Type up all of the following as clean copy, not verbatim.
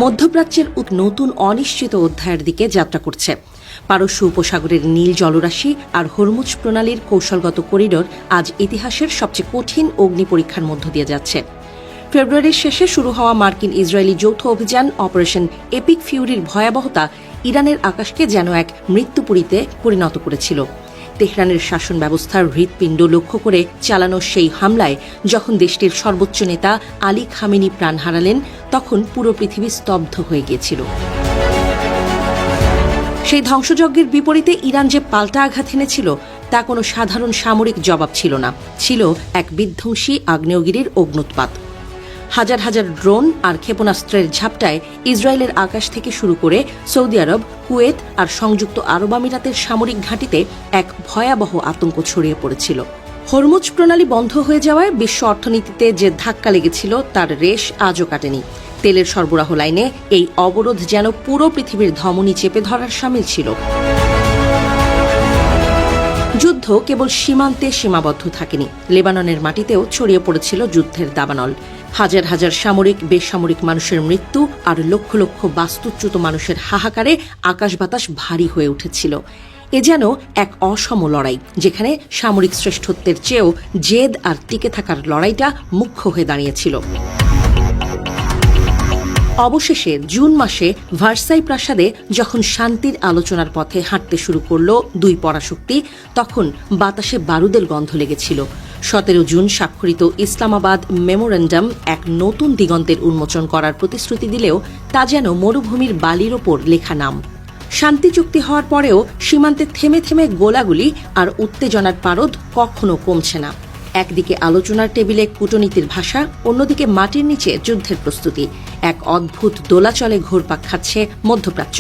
মধ্যপ্রাচ্যের নতুন অনিশ্চিত অধ্যায়ের দিকে যাত্রা করছে। পারস্য উপসাগরের নীল জলরাশি আর হরমুজ প্রণালীর কৌশলগত করিডোর আজ ইতিহাসের সবচেয়ে কঠিন অগ্নি পরীক্ষার মধ্য দিয়ে যাচ্ছে। ফেব্রুয়ারির শেষে শুরু হওয়া মার্কিন ইসরায়েলি যৌথ অভিযান অপারেশন এপিক ফিউরির ভয়াবহতা ইরানের আকাশকে যেন এক মৃত্যুপুরীতে পরিণত করেছিল। তেহরানের শাসন ব্যবস্থার হৃৎপিণ্ড লক্ষ্য করে চালানো সেই হামলায় যখন দেশটির সর্বোচ্চ নেতা আলী খামেনি প্রাণ হারালেন, তখন পুরো পৃথিবী স্তব্ধ হয়ে গিয়েছিল। সেই ধ্বংসযজ্ঞের বিপরীতে ইরান যে পাল্টা আঘাত এনেছিল তা কোনো সাধারণ সামরিক জবাব ছিল না, ছিল এক বিধ্বংসী আগ্নেয়গিরির অগ্ন্যুৎপাত। হাজার হাজার ড্রোন আর ক্ষেপণাস্ত্রের ঝাপটায় ইসরায়েলের আকাশ থেকে শুরু করে সৌদি আরব, কুয়েত আর সংযুক্ত আরব আমিরাতের সামরিক ঘাঁটিতে এক ভয়াবহ আতঙ্ক ছড়িয়ে পড়েছিল। হরমুজ প্রণালী বন্ধ হয়ে যাওয়ায় বিশ্ব অর্থনীতিতে যে ধাক্কা লেগেছিল তার রেশ আজও কাটেনি। তেলের সরবরাহ লাইনে এই অবরোধ যেন পুরো পৃথিবীর ধমনী চেপে ধরার শামিল ছিল। যুদ্ধ কেবল সীমান্তে সীমাবদ্ধ থাকেনি, লেবাননের মাটিতেও ছড়িয়ে পড়েছিল যুদ্ধের দাবানল। হাজার হাজার সামরিক, বেসামরিক মানুষের মৃত্যু আর লক্ষ লক্ষ বাস্তুচ্যুত মানুষের হাহাকারে আকাশ বাতাস ভারী হয়ে উঠেছিল। এ যেন এক অসম লড়াই, যেখানে সামরিক শ্রেষ্ঠত্বের চেয়েও জেদ আর টিকে থাকার লড়াইটা মুখ্য হয়ে দাঁড়িয়েছিল। অবশেষে জুন মাসে ভার্সাই প্রাসাদে যখন শান্তির আলোচনার পথে হাঁটতে শুরু করল দুই পরাশক্তি, তখন বাতাসে বারুদের গন্ধ লেগেছিল। 17 জুন স্বাক্ষরিত ইসলামাবাদ মেমোরেন্ডাম এক নতুন দিগন্তের উন্মোচন করার প্রতিশ্রুতি দিলেও তা যেন মরুভূমির বালির ওপর লেখা নাম। শান্তি চুক্তি হওয়ার পরেও সীমান্তে থেমে থেমে গোলাগুলি আর উত্তেজনার পারদ কখনো কমছে না। একদিকে আলোচনার টেবিলে কূটনীতির ভাষা, অন্যদিকে মাটির নিচে যুদ্ধের প্রস্তুতি। এক অদ্ভুত দোলাচলে ঘোরপাক খাচ্ছে মধ্যপ্রাচ্য।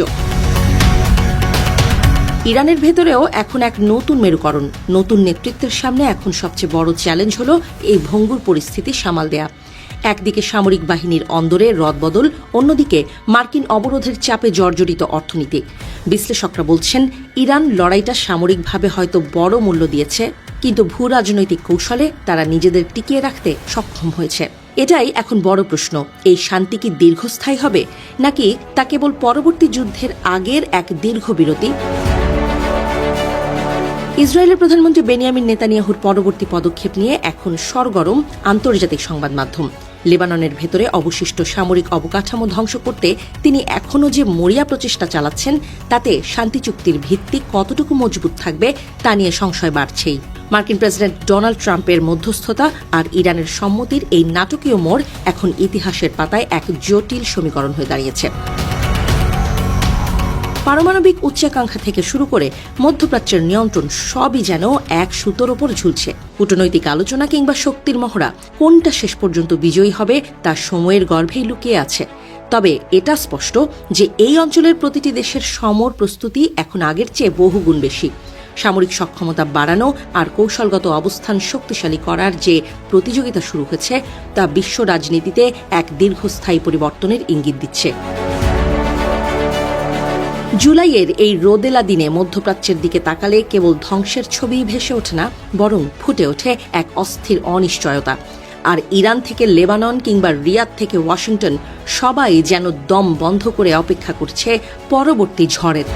ইরানের ভেতরেও এখন এক নতুন মেরুকরণ। নতুন নেতৃত্বের সামনে এখন সবচেয়ে বড় চ্যালেঞ্জ হল এই ভঙ্গুর পরিস্থিতি সামাল দেয়া। একদিকে সামরিক বাহিনীর অন্দরে রদবদল, অন্যদিকে মার্কিন অবরোধের চাপে জর্জরিত অর্থনীতি। বিশ্লেষকরা বলছেন, ইরান লড়াইটা সামরিকভাবে হয়তো বড় মূল্য দিয়েছে, কিন্তু ভূ রাজনৈতিক কৌশলে তারা নিজেদের টিকিয়ে রাখতে সক্ষম হয়েছে। এটাই এখন বড় প্রশ্ন, এই শান্তি কি দীর্ঘস্থায়ী হবে, নাকি তা কেবল পরবর্তী যুদ্ধের আগের এক দীর্ঘ বিরতি? ইসরায়েলের প্রধানমন্ত্রী বেনিয়ামিন নেতানিয়াহুর পরবর্তী পদক্ষেপ নিয়ে এখন সরগরম আন্তর্জাতিক সংবাদ মাধ্যম। লেবাননের ভেতরে অবশিষ্ট সামরিক অবকাঠামো ধ্বংস করতে তিনি এখনও যে মরিয়া প্রচেষ্টা চালাচ্ছেন, তাতে শান্তি চুক্তির ভিত্তি কতটুকু মজবুত থাকবে তা নিয়ে সংশয় বাড়ছেই। মার্কিন প্রেসিডেন্ট ডোনাল্ড ট্রাম্পের মধ্যস্থতা আর ইরানের সম্মতির এই নাটকীয় মোড় এখন ইতিহাসের পাতায় এক জটিল সমীকরণ হয়ে দাঁড়িয়েছে। পারমাণবিক উচ্চাকাঙ্ক্ষা থেকে শুরু করে মধ্যপ্রাচ্যের নিয়ন্ত্রণ সবই যেন এক সুতোর ওপর ঝুলছে। কূটনৈতিক আলোচনা কিংবা শক্তির মহড়া, কোনটা শেষ পর্যন্ত বিজয়ী হবে তা সময়ের গর্ভেই লুকিয়ে আছে। তবে এটা স্পষ্ট যে এই অঞ্চলের প্রতিটি দেশের সমর প্রস্তুতি এখন আগের চেয়ে বহুগুণ বেশি। সামরিক সক্ষমতা বাড়ানো আর কৌশলগত অবস্থান শক্তিশালী করার যে প্রতিযোগিতা শুরু হয়েছে, তা বিশ্ব রাজনীতিতে এক দীর্ঘস্থায়ী পরিবর্তনের ইঙ্গিত দিচ্ছে। জুলাইয়ের এই রোদেলা দিনে মধ্যপ্রাচ্যের দিকে তাকালে কেবল ধ্বংসের ছবি ভেসে ওঠে না, বরং ফুটে ওঠে এক অস্থির অনিশ্চয়তা। আর ইরান থেকে লেবানন কিংবা রিয়াদ থেকে ওয়াশিংটন, সবাই যেন দম বন্ধ করে অপেক্ষা করছে পরবর্তী ঝড়ের।